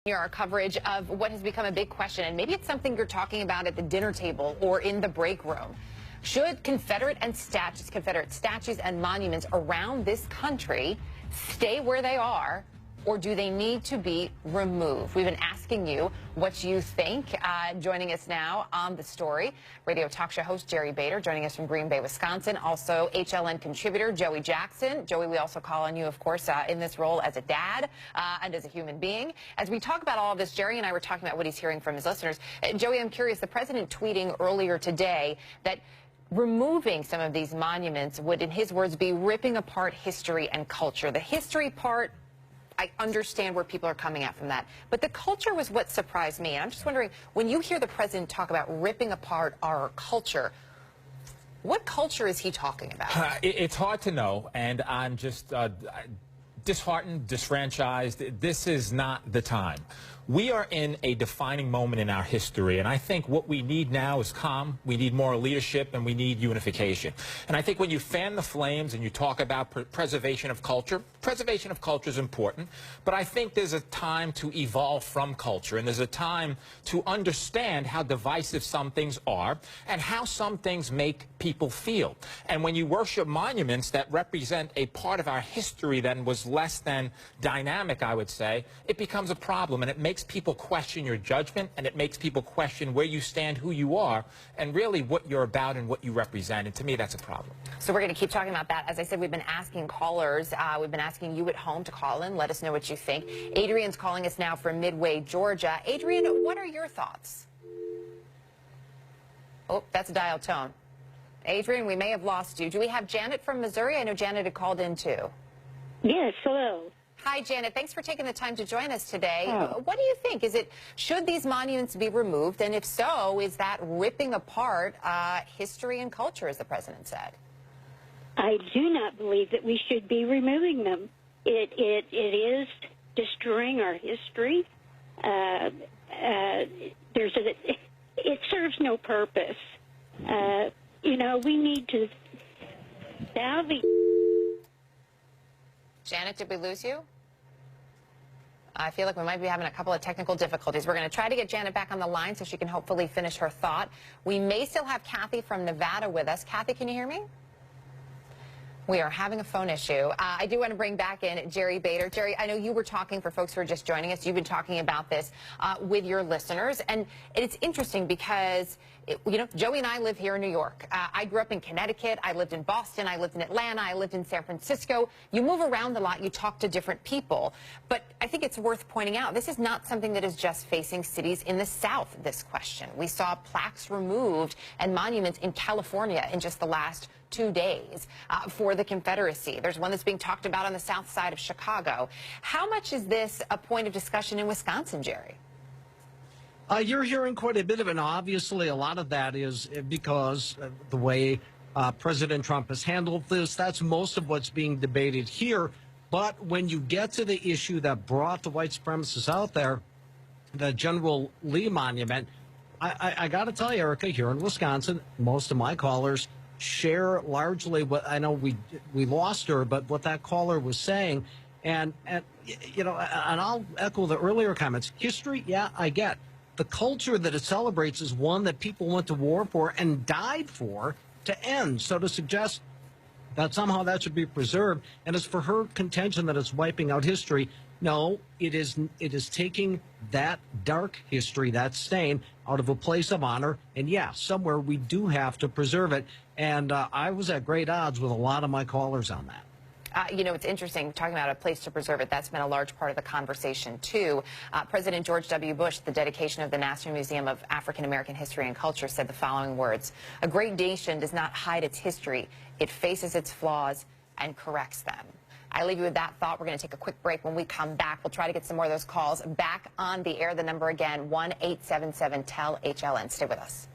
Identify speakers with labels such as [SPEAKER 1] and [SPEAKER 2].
[SPEAKER 1] Our coverage of what has become a big question, and maybe it's something you're talking about at the dinner table or in the break room. Should Confederate statues and monuments around this country stay where they are, or do they need to be removed? We've been asking you what you think. Joining us now on the story, radio talk show host Jerry Bader, joining us from Green Bay, Wisconsin. Also, HLN contributor Joey Jackson. Joey, we also call on you, of course, in this role as a dad and as a human being. As we talk about all of this, Jerry and I were talking about what he's hearing from his listeners. Joey, I'm curious, the president tweeting earlier today that removing some of these monuments would, in his words, be ripping apart history and culture. The history part, I understand where people are coming at from that. But the culture was what surprised me. And I'm just wondering, when you hear the president talk about ripping apart our culture, what culture is he talking about?
[SPEAKER 2] It's hard to know, and I'm just disheartened, disfranchised. This is not the time. We are in a defining moment in our history, and I think what we need now is calm. We need more leadership, and we need unification. And I think when you fan the flames and you talk about preservation of culture is important, but I think there's a time to evolve from culture, and there's a time to understand how divisive some things are and how some things make people feel. And when you worship monuments that represent a part of our history that was less than dynamic, I would say, it becomes a problem, and it makes people question your judgment, and it makes people question where you stand, who you are, and really what you're about and what you represent. And to me, that's a problem.
[SPEAKER 1] So we're going to keep talking about that. As I said, we've been asking callers, we've been asking you at home to call in, let us know what you think. Adrian's calling us now from Midway, Georgia. Adrian, what are your thoughts? Oh, that's a dial tone. Adrian, we may have lost you. Do we have Janet from Missouri? I know Janet had called in too.
[SPEAKER 3] Yes, hello.
[SPEAKER 1] Hi, Janet. Thanks for taking the time to join us today.
[SPEAKER 3] Oh.
[SPEAKER 1] What do you think? Should these monuments be removed? And if so, is that ripping apart history and culture, as the president said?
[SPEAKER 3] I do not believe that we should be removing them. It is destroying our history. It serves no purpose. You know, we need to salvage.
[SPEAKER 1] Janet, did we lose you? I feel like we might be having a couple of technical difficulties. We're going to try to get Janet back on the line so she can hopefully finish her thought. We may still have Kathy from Nevada with us. Kathy, can you hear me? We are having a phone issue. I do want to bring back in Jerry Bader. Jerry, I know you were talking, for folks who are just joining us, you've been talking about this with your listeners. And it's interesting because, you know, Joey and I live here in New York. I grew up in Connecticut. I lived in Boston. I lived in Atlanta. I lived in San Francisco. You move around a lot. You talk to different people. But I think it's worth pointing out, this is not something that is just facing cities in the South, this question. We saw plaques removed and monuments in California in just the last 2 days for the Confederacy. There's one that's being talked about on the south side of Chicago. How much is this a point of discussion in Wisconsin, Jerry?
[SPEAKER 4] You're hearing quite a bit of it, and obviously a lot of that is because of the way President Trump has handled this. That's most of what's being debated here. But when you get to the issue that brought the white supremacists out there, the General Lee Monument, I got to tell you, Erica, here in Wisconsin, most of my callers share largely what I know we lost her, but what that caller was saying. And you know, and I'll echo the earlier comments. History, yeah, I get. The culture that it celebrates is one that people went to war for and died for to end. So to suggest that somehow that should be preserved, and as for her contention that it's wiping out history, no, it is taking that dark history, that stain, out of a place of honor. And yeah, somewhere we do have to preserve it. And I was at great odds with a lot of my callers on that.
[SPEAKER 1] You know, it's interesting, talking about a place to preserve it. That's been a large part of the conversation, too. President George W. Bush, at the dedication of the National Museum of African American History and Culture, said the following words: "A great nation does not hide its history. It faces its flaws and corrects them." I leave you with that thought. We're going to take a quick break. When we come back, we'll try to get some more of those calls back on the air. The number again, 1-877-TEL-HLN. Stay with us.